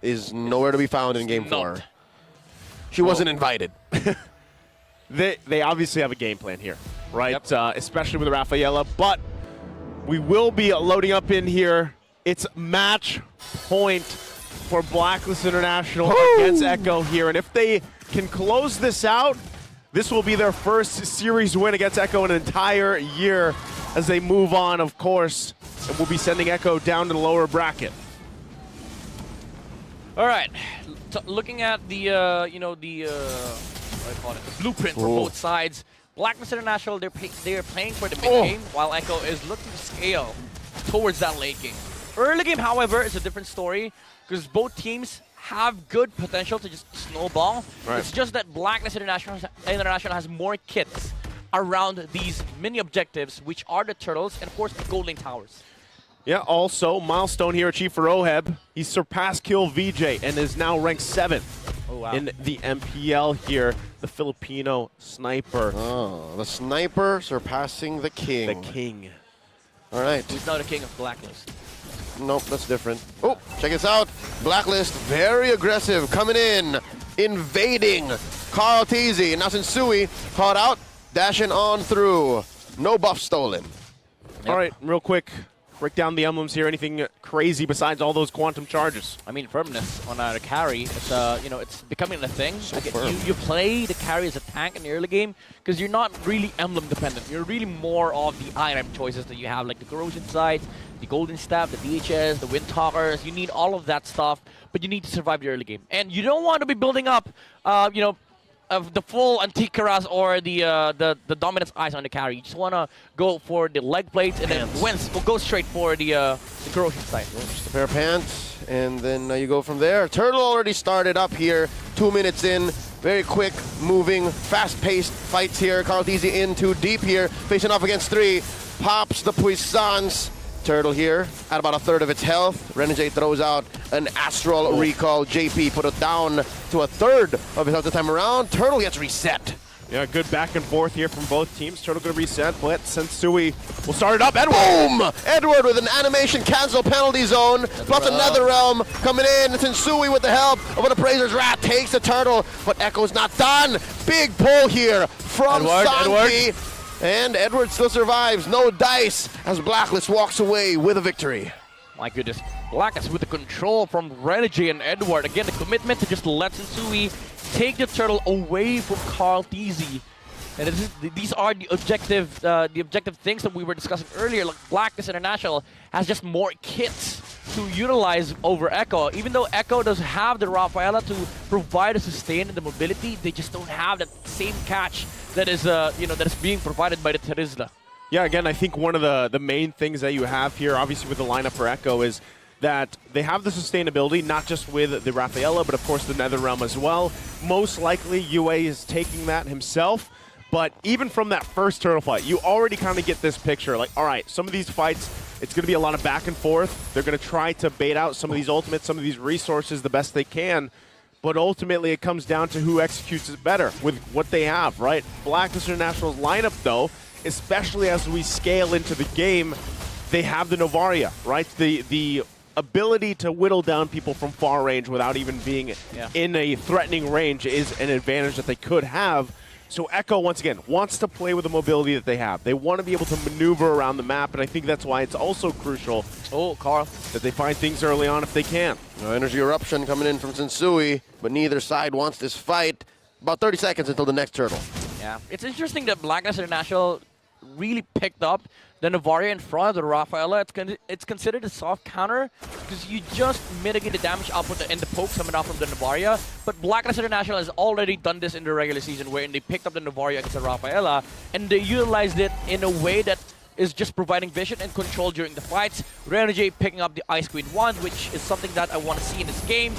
is nowhere to be found in Game 4. She wasn't invited. They obviously have a game plan here, right? Yep. Especially with Rafaela, but we will be loading up in here. It's match point for Blacklist International against Echo here, and if they can close this out, this will be their first series win against Echo in an entire year as they move on, of course, and we'll be sending Echo down to the lower bracket. All right, looking at the what do I call it, the blueprint for both sides. Blacklist International, they're playing for the mid game, while Echo is looking to scale towards that late game. Early game, however, is a different story because both teams have good potential to just snowball. Right. It's just that Blacklist International has more kits around these mini objectives, which are the turtles and, of course, the Golden Towers. Yeah, also, milestone here achieved for Oheb. He surpassed Kill VJ and is now ranked 7th in the MPL here, the Filipino sniper. Oh, the sniper surpassing the king. The king. All right. He's now the king of Blacklist. Nope, that's different. Oh, check this out. Blacklist, very aggressive, coming in, invading. Carl Teasy, now Sensui caught out, dashing on through. No buff stolen. Yep. All right, real quick. Break down the emblems here. Anything crazy besides all those quantum charges? I mean, firmness on the carry. It's it's becoming a thing. So firm. You play the carry as a tank in the early game because you're not really emblem dependent. You're really more of the item choices that you have, like the corrosion sights, the golden staff, the DHS, the wind talkers. You need all of that stuff, but you need to survive the early game, and you don't want to be building up, of the full antique Karas or the dominance eyes on the carry. You just want to go for the leg plates and then go straight for the corrosion side. Yeah, just a pair of pants, and then you go from there. Turtle already started up here, 2 minutes in. Very quick, moving, fast-paced fights here. Carl Teasy in too deep here, facing off against 3. Pops the Puissance. Turtle here at about 1/3 of its health. Renegade throws out an Astral Recall. JP put it down to 1/3 of his health this time around. Turtle gets reset. Yeah, good back and forth here from both teams. Turtle going to reset, but Sensui will start it up. Edward! Boom! Edward with an animation cancel penalty zone, plus another realm coming in. Sensui with the help of an Appraiser's Wrath takes the Turtle, but Echo's not done. Big pull here from Santi. And Edward still survives. No dice as Blacklist walks away with a victory. My goodness. Blacklist with the control from Renegade and Edward. Again, the commitment to just let Sensui take the turtle away from Carl Teasy. And these are the objective things that we were discussing earlier. Like Blacklist International has just more kits to utilize over Echo. Even though Echo does have the Rafaela to provide a sustain and the mobility, they just don't have that same catch that is that is being provided by the Terizla. Yeah, again, I think one of the main things that you have here, obviously with the lineup for Echo, is that they have the sustainability, not just with the Rafaela, but of course the Netherrealm as well. Most likely, UA is taking that himself. But even from that first turtle fight, you already kind of get this picture. Like, all right, some of these fights, it's going to be a lot of back and forth. They're going to try to bait out some of these ultimates, some of these resources the best they can. But ultimately, it comes down to who executes it better with what they have, right? Blacklist International's lineup, though, especially as we scale into the game, they have the Novaria, right? The ability to whittle down people from far range without even being in a threatening range is an advantage that they could have. So Echo, once again, wants to play with the mobility that they have. They want to be able to maneuver around the map, and I think that's why it's also crucial Carl, that they find things early on if they can. Energy Eruption coming in from Sensui, but neither side wants this fight. About 30 seconds until the next turtle. Yeah, it's interesting that Blacklist International really picked up the Novaria in front of the Rafaela. It's considered a soft counter because you just mitigate the damage output and the pokes coming out from the Novaria. But Blacklist International has already done this in the regular season wherein they picked up the Novaria against the Rafaela and they utilized it in a way that is just providing vision and control during the fights. Renegade picking up the Ice Queen wand, which is something that I want to see in this game.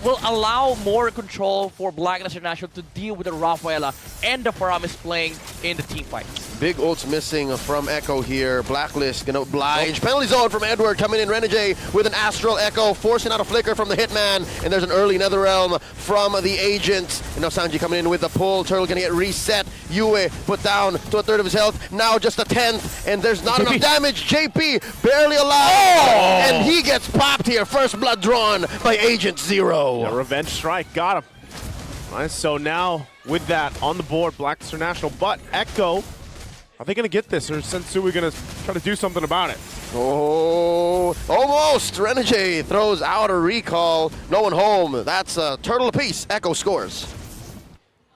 Will allow more control for Blacklist International to deal with the Rafaela and the Faramis playing in the team fights. big ults missing from Echo here. Blacklist gonna oblige. Penalty zone from Edward coming in. Renegade with an Astral Echo, forcing out a flicker from the Hitman. And there's an early Netherrealm from the Agent. And now Sanji coming in with the pull. Turtle gonna get reset. Yue put down to a third of his health. Now just a 10th. And there's not enough damage. JP barely alive. And he gets popped here. First blood drawn by Agent Zero. Yeah, revenge strike. Got him. Nice. So now, with that on the board, Blacklist International. But Echo, are they going to get this? Or is Sensui going to try to do something about it? Oh, almost. Renegade throws out a recall. No one home. That's a turtle apiece. Echo scores.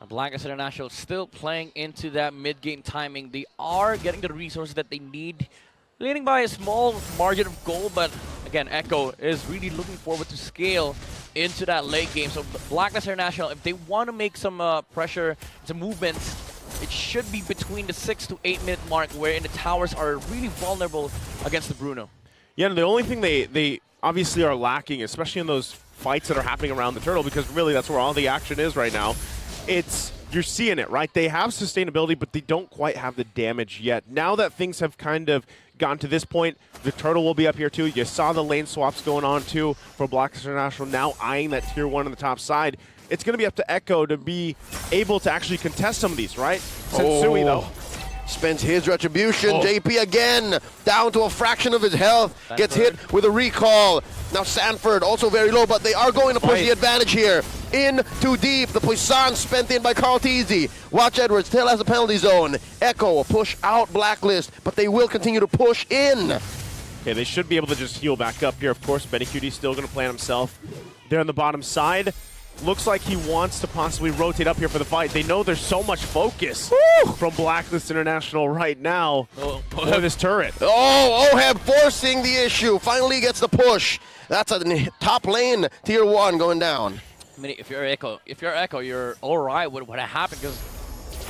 Blacklist International still playing into that mid-game timing. They are getting the resources that they need, leading by a small margin of goal, but again, Echo is really looking forward to scale into that late game. So Blacklist International, if they want to make some pressure, some movements, it should be between the 6 to 8 minute mark, wherein the towers are really vulnerable against the Bruno. Yeah, and the only thing they obviously are lacking, especially in those fights that are happening around the turtle, because really that's where all the action is right now, you're seeing it, right? They have sustainability, but they don't quite have the damage yet. Now that things have kind of gotten to this point, the turtle will be up here too. You saw the lane swaps going on too for Blacklist International, now eyeing that tier 1 on the top side. It's going to be up to Echo to be able to actually contest some of these, right? Sensui, though. Spends his retribution. JP again down to a fraction of his health. Gets hit with a recall. Now Sanford also very low, but they are going to push the advantage here. In too deep. The Poisson spent in by Carl Teasy. Watch Edwards still has a penalty zone. Echo will push out Blacklist, but they will continue to push in. Okay, they should be able to just heal back up here. Of course, BennyQt still going to plant himself there on the bottom side. Looks like he wants to possibly rotate up here for the fight. They know there's so much focus from Blacklist International right now for this turret. Oh, Oheb forcing the issue. Finally gets the push. That's a top lane, tier 1 going down. I mean, if you're Echo, you're all right with what happened, because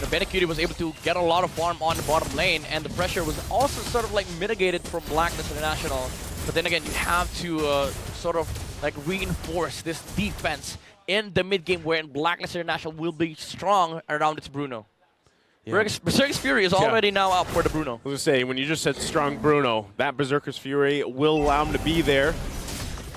BennyQt was able to get a lot of farm on the bottom lane, and the pressure was also sort of like mitigated from Blacklist International. But then again, you have to sort of like reinforce this defense in the mid game, wherein Blacklist International will be strong around its Bruno. Yeah. Berserker's Fury is already now out for the Bruno. I was going to say, when you just said strong Bruno, that Berserker's Fury will allow him to be there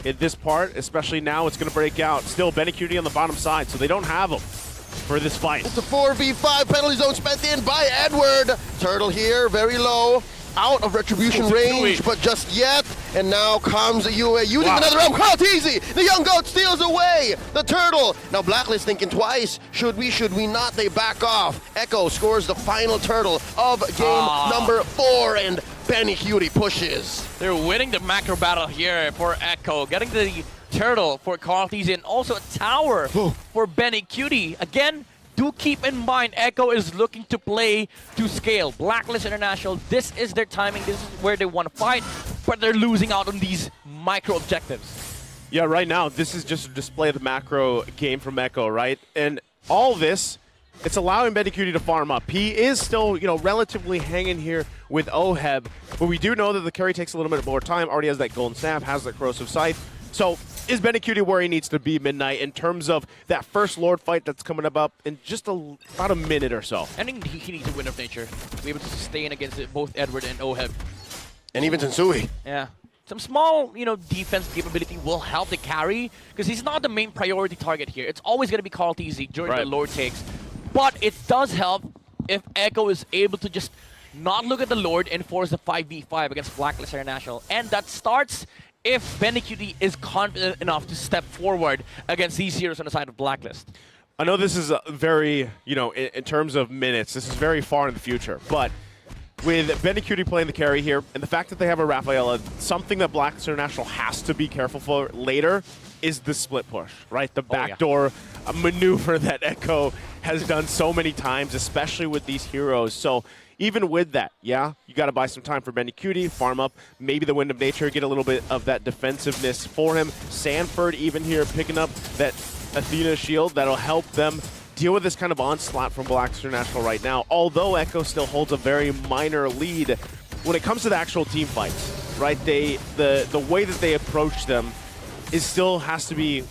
in this part, especially now it's going to break out. Still, BennyQt on the bottom side, so they don't have him for this fight. It's a 4v5 penalty zone spent in by Edward. Turtle here, very low. Out of retribution range, but just yet. And now comes Yue using another realm. Carl Easy. The young goat steals away the turtle. Now Blacklist thinking twice. Should we not? They back off. Echo scores the final turtle of game number 4, and BennyQt pushes. They're winning the macro battle here for Echo, getting the turtle for Carl Easy, and also a tower for BennyQt. Again, do keep in mind, Echo is looking to play to scale. Blacklist International, this is their timing. This is where they want to fight, but they're losing out on these micro objectives. Yeah, right now, this is just a display of the macro game from Echo, right? And all this, it's allowing BennyQt to farm up. He is still, relatively hanging here with Oheb, but we do know that the carry takes a little bit more time. Already has that golden staff, has that corrosive scythe. So is BennyQt where he needs to be, Midnight, in terms of that first Lord fight that's coming up in just about a minute or so? I think he needs a Wind of Nature to be able to sustain against both Edward and Oheb. And even Sensui. Yeah. Some small, defense capability will help the carry, because he's not the main priority target here. It's always going to be Carl Teasy during the Lord takes. But it does help if Echo is able to just not look at the Lord and force the 5v5 against Blacklist International. And that starts if BennyQt is confident enough to step forward against these heroes on the side of Blacklist. I know this is very, in terms of minutes, this is very far in the future, but with BennyQt playing the carry here, and the fact that they have a Rafaela, something that Blacklist International has to be careful for later is the split push, right? The backdoor maneuver that Echo has done so many times, especially with these heroes. So even with that, you got to buy some time for BennyQt, farm up, maybe the Wind of Nature, get a little bit of that defensiveness for him. Sanford even here picking up that Athena shield that'll help them deal with this kind of onslaught from Blacklist International right now, although Echo still holds a very minor lead when it comes to the actual team fights, right? The way that they approach them still has to be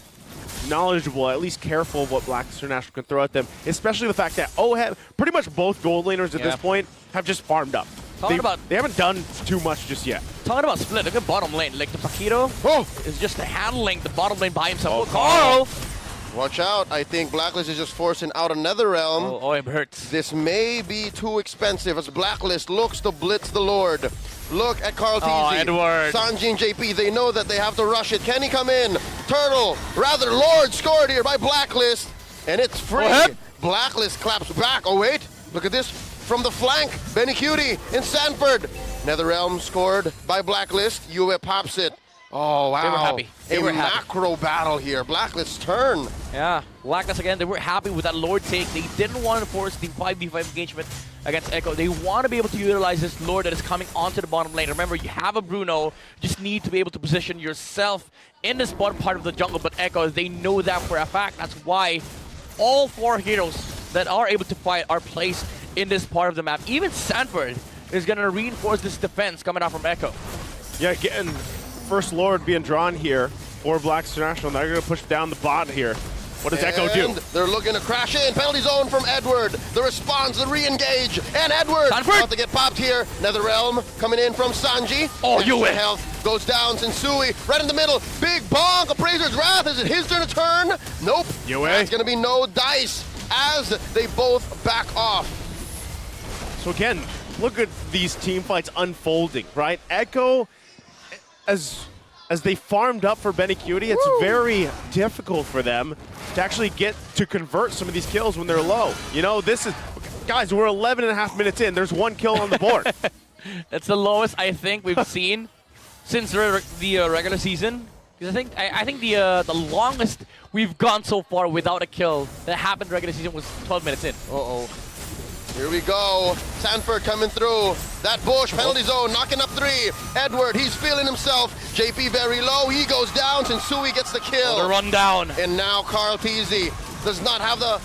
knowledgeable, at least careful of what Blacklist International can throw at them, especially the fact that OHEB, pretty much both gold laners at this point, have just farmed up. They haven't done too much just yet. Talking about split, look at bottom lane. Like the Paquito is just handling the bottom lane by himself. Oh, Carl! Watch out. I think Blacklist is just forcing out another realm. Oh, it hurts. This may be too expensive as Blacklist looks to blitz the Lord. Look at Carl Teasy. Oh, Edward. Sanji and JP, they know that they have to rush it. Can he come in? Lord scored here by Blacklist. And it's free. Blacklist claps back. Oh, wait. Look at this. From the flank, Benny Cutie in Sanford. NetherRealm scored by Blacklist. UA pops it. Oh, wow. They were happy. They were happy. Macro battle here. Blacklist's turn. Yeah, Blacklist again, they were happy with that Lord take. They didn't want to force the 5v5 engagement against Echo. They want to be able to utilize this Lord that is coming onto the bottom lane. Remember, you have a Bruno. You just need to be able to position yourself in this bottom part of the jungle. But Echo, they know that for a fact. That's why all 4 heroes that are able to fight are placed in this part of the map. Even Sanford is going to reinforce this defense coming out from Echo. Yeah, again, first Lord being drawn here for Blacklist International. They're going to push down the bot here. What does Echo do? They're looking to crash in. Penalty zone from Edward. The response, the re-engage. And Edward about to get popped here. NetherRealm coming in from Sanji. Oh, UA. Health goes down. Sensui right in the middle. Big bonk. Appraiser's Wrath. Is it his turn to turn? Nope. UA. It's going to be no dice as they both back off. So again, look at these team fights unfolding, right? Echo, as they farmed up for Benny Cutie, it's very difficult for them to actually get to convert some of these kills when they're low. You know, this is, guys, we're 11 and a half minutes in. There's 1 kill on the board. That's the lowest I think we've seen since the regular season. Because I think the longest we've gone so far without a kill that happened regular season was 12 minutes in. Uh-oh. Here we go. Sanford coming through. That bush, penalty zone, knocking up 3. Edward, he's feeling himself. JP very low. He goes down. Sensui gets the kill. The run down. And now Carl Teasy does not have the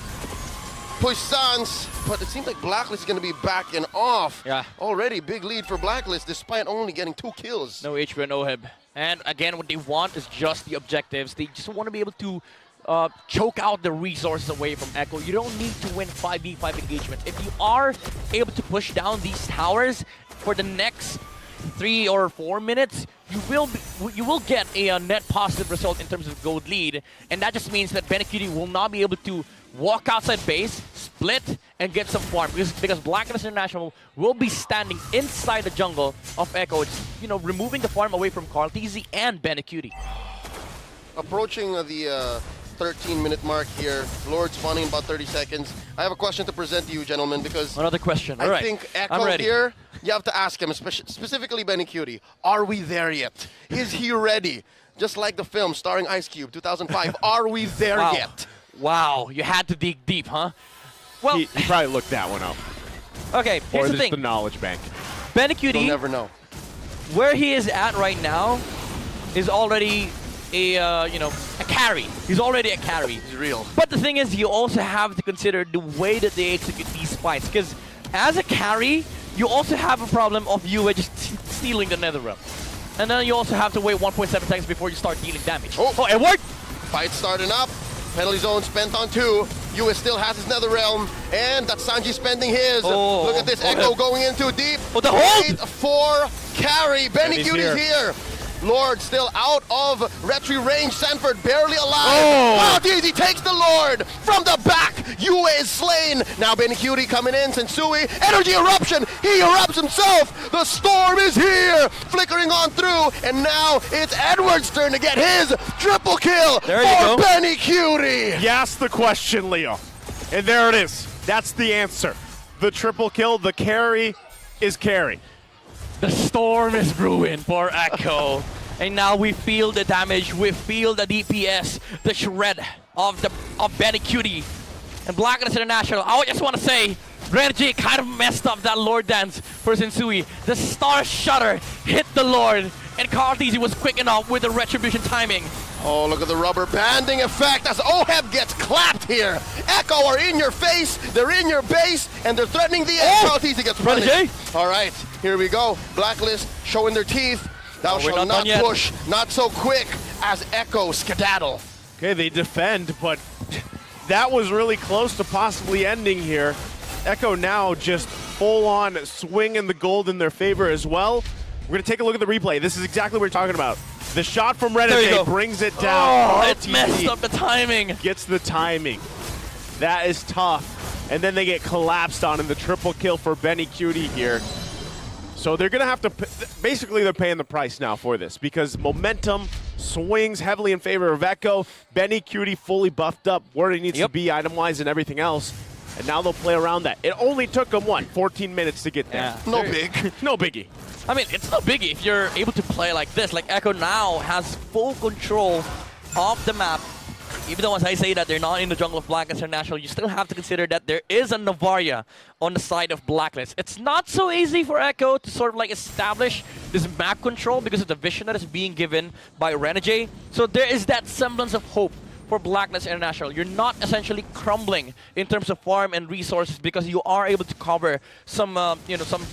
puissance, but it seems like Blacklist is going to be backing off. Yeah. Already big lead for Blacklist despite only getting 2 kills. No HP, no HIB. And again, what they want is just the objectives. They just want to be able to choke out the resources away from Echo. You don't need to win 5v5 engagements. If you are able to push down these towers for the next 3 or 4 minutes, you will get a net positive result in terms of gold lead, and that just means that Benecutie will not be able to walk outside base, split, and get some farm because Blacklist International will be standing inside the jungle of Echo. It's, you know, removing the farm away from Carl Teasy and Benecutie. Approaching the 13-minute mark here. Lord spawning in about 30 seconds. I have a question to present to you, gentlemen, because another question. I think Echo here, you have to ask him, specifically Benecutie, are we there yet? Is he ready? Just like the film starring Ice Cube, 2005, are we there yet? Wow, you had to dig deep, huh? Well, he probably looked that one up. Okay, here's the thing. The knowledge bank. Benecutie, you'll never know. Where he is at right now is already a carry. He's already a carry. He's real. But the thing is, you also have to consider the way that they execute these fights. Because as a carry, you also have a problem of you just stealing the NetherRealm. And then you also have to wait 1.7 seconds before you start dealing damage. Oh, it worked! Fight starting up. Penalty zone spent on 2. US still has his NetherRealm. And that's Sanji spending his. Look at this Echo going in too deep. Oh, the hold! 8-4 carry. Benecutie's here. Lord still out of retry range. Sanford barely alive. Oh, Teasy takes the Lord from the back. UA is slain. Now Benecutie coming in. Sensui, energy eruption. He erupts himself. The storm is here. Flickering on through. And now it's Edward's turn to get his triple kill for Benecutie. You asked the question, Leo. And there it is. That's the answer. The triple kill, the carry is carry. The storm is brewing for Echo. And now we feel the damage, we feel the DPS, the shred of Benecutie. And Blacklist International, I just want to say, Reggie kind of messed up that Lord dance for Sensui. The Star Shudder hit the Lord, and Carl Teasy was quick enough with the retribution timing. Oh, look at the rubber banding effect as OHEB gets clapped here. Echo are in your face, they're in your base, and they're threatening the end. Carl Teasy gets punished. All right, here we go. Blacklist showing their teeth. Thou shalt not push, not so quick as Echo skedaddle. Okay, they defend, but that was really close to possibly ending here. Echo now just full-on swinging the gold in their favor as well. We're going to take a look at the replay. This is exactly what we're talking about. The shot from Renegade brings it down. Oh, it's messed up the timing. Gets the timing. That is tough. And then they get collapsed on in the triple kill for Benny Cutie here. So they're going to have to, basically they're paying the price now for this because momentum swings heavily in favor of Echo. Benny Cutie fully buffed up where he needs to be item-wise and everything else. And now they'll play around that. It only took them, 14 minutes to get there. No big. No biggie. I mean, it's no biggie if you're able to play like this. Like, Echo now has full control of the map. Even though, as I say that they're not in the jungle of Blacklist International, you still have to consider that there is a Novaria on the side of Blacklist. It's not so easy for Echo to sort of like establish this map control because of the vision that is being given by Renegade. So there is that semblance of hope for Blacklist International. You're not essentially crumbling in terms of farm and resources because you are able to cover some, some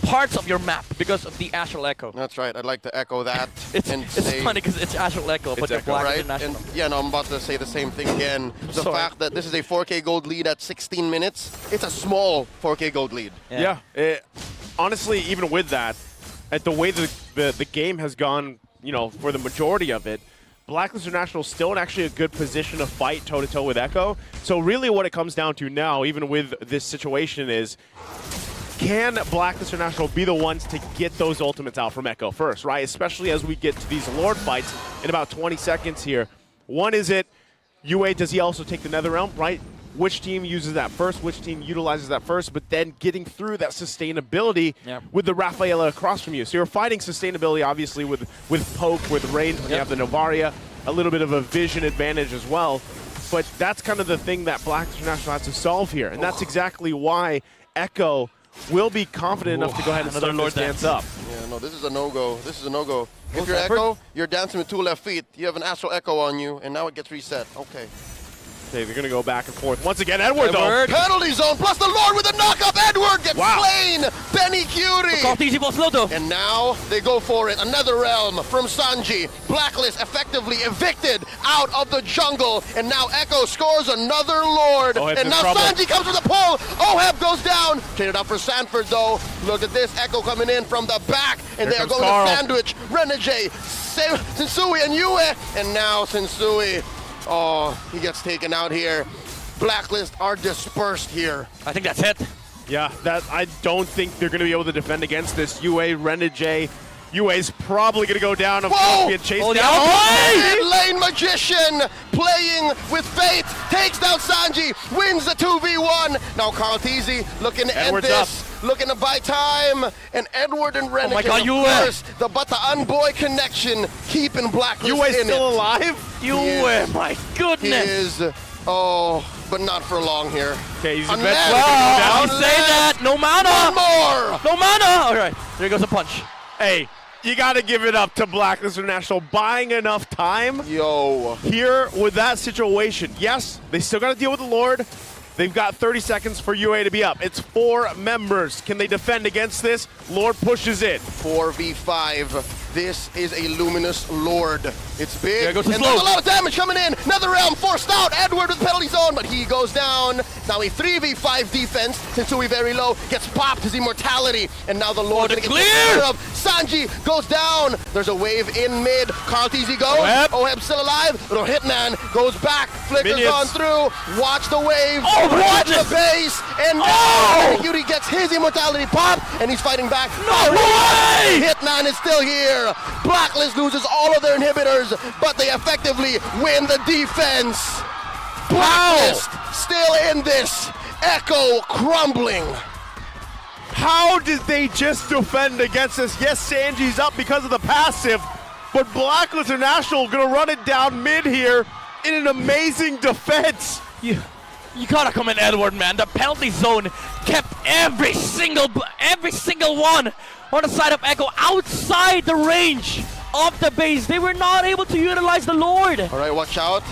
parts of your map because of the Astral Echo. That's right. I'd like to echo that. It's funny because it's Astral Echo, but they're Blacklist International. And yeah, no, I'm about to say the same thing again. The fact that this is a 4K gold lead at 16 minutes, it's a small 4K gold lead. Yeah. Honestly, even with that, at the way the game has gone, for the majority of it, Blacklist International is still in actually a good position to fight toe-to-toe with Echo. So really what it comes down to now, even with this situation, is can Blacklist International be the ones to get those ultimates out from Echo first, right? Especially as we get to these Lord fights in about 20 seconds here. One, is it UA, does he also take the Netherrealm, right? Which team uses that first, which team utilizes that first, but then getting through that sustainability with the Rafaela across from you. So you're fighting sustainability, obviously, with poke, with range, when you have the Novaria, a little bit of a vision advantage as well. But that's kind of the thing that Blacklist International has to solve here, and that's exactly why Echo will be confident enough to go ahead and start this dance up. Yeah, no, this is a no-go. This is a no-go. If you're Echo, you're dancing with two left feet. You have an Astral Echo on you, and now it gets reset. Okay. Okay, they're going to go back and forth. Once again, Edward, though. Penalty zone, plus the Lord with a knock-up. Edward gets slain. Benny Cutie. And now they go for it. Another realm from Sanji. Blacklist effectively evicted out of the jungle. And now Echo scores another Lord. And now Sanji comes with a pull. Oheb goes down. Traded up for Sanford, though. Look at this. Echo coming in from the back. And they are going to sandwich Renegade, Sensui, and Yue. And now Sensui. Oh, he gets taken out here. Blacklist are dispersed here. I think that's it. Yeah, I don't think they're going to be able to defend against this. UA, Renegade. UA's probably going to go down. Get chased down. Mid-lane Magician playing with fate. Takes down Sanji. Wins the 2v1. Now Carl Teasy looking to end this. Looking to buy time. And Edward and Renegade. Oh my God, UA. The Bataan boy connection keeping Blacklist UA's in still it. alive? UA, my goodness. He is. Oh, but not for long here. Okay, he's You say that. No mana. One more. No mana. All right, there goes a punch. Hey, you got to give it up to Blacklist International buying enough time here with that situation. Yes, they still got to deal with the Lord. They've got 30 seconds for UA to be up. It's 4 members. Can they defend against this? Lord pushes it. 4v5. This is a luminous Lord. It's big, and there's a slow. lot of damage coming in. Netherrealm forced out. Edward with penalty zone, but he goes down. Now a 3v5 defense. Sensui very low, gets popped his immortality, and now the Lord gonna get taken care of. Sanji goes down. There's a wave in mid. Carl Teasy goes. Oheb still alive. Little Hitman goes back. Flickers on through. Watch the wave. Watch the base. And now Yuri gets his immortality pop, and he's fighting back. No way! Hitman is still here. Blacklist loses all of their inhibitors, but they effectively win the defense. Blacklist still in this. Echo crumbling. How did they just defend against this? Yes, Sanji's up because of the passive, but Blacklist International gonna run it down mid here in an amazing defense. You gotta come in, Edward, man. The penalty zone kept every single one on the side of Echo outside the range of the base. They were not able to utilize the Lord. All right, watch out.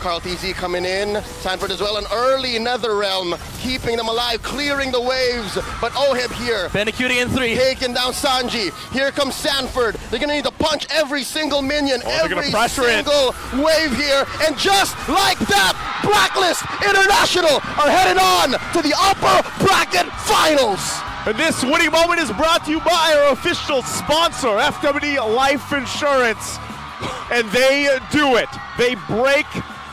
Carl TZ coming in. Sanford as well. An early NetherRealm, keeping them alive, clearing the waves. But Oheb here. Benecutie in 3. Taking down Sanji. Here comes Sanford. They're going to need to punch every single minion, every single wave here. And just like that, Blacklist International are headed on to the upper bracket finals. And this winning moment is brought to you by our official sponsor, FWD Life Insurance. And they do it. They break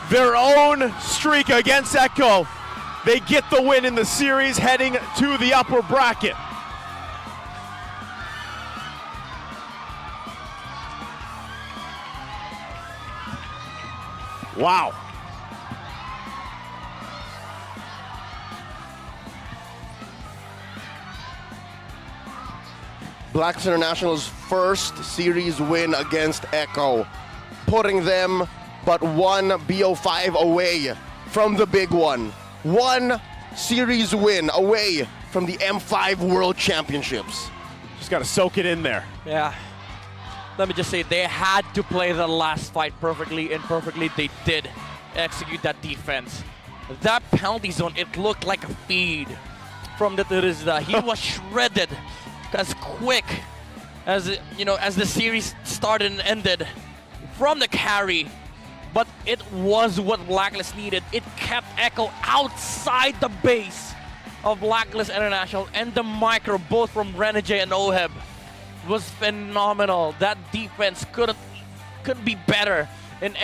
their own streak against Echo. They get the win in the series, heading to the upper bracket. Wow. Blacklist International's first series win against Echo, putting them but one BO5 away from the big one. One series win away from the M5 World Championships. Just got to soak it in there. Yeah. Let me just say, they had to play the last fight perfectly, and perfectly they did execute that defense. That penalty zone, it looked like a feed from the Turizda. He was shredded as quick as, you know, as the series started and ended from the carry. But it was what Blacklist needed. It kept Echo outside the base of Blacklist International, and the micro, both from Renegade and Oheb, was phenomenal. That defense couldn't be better in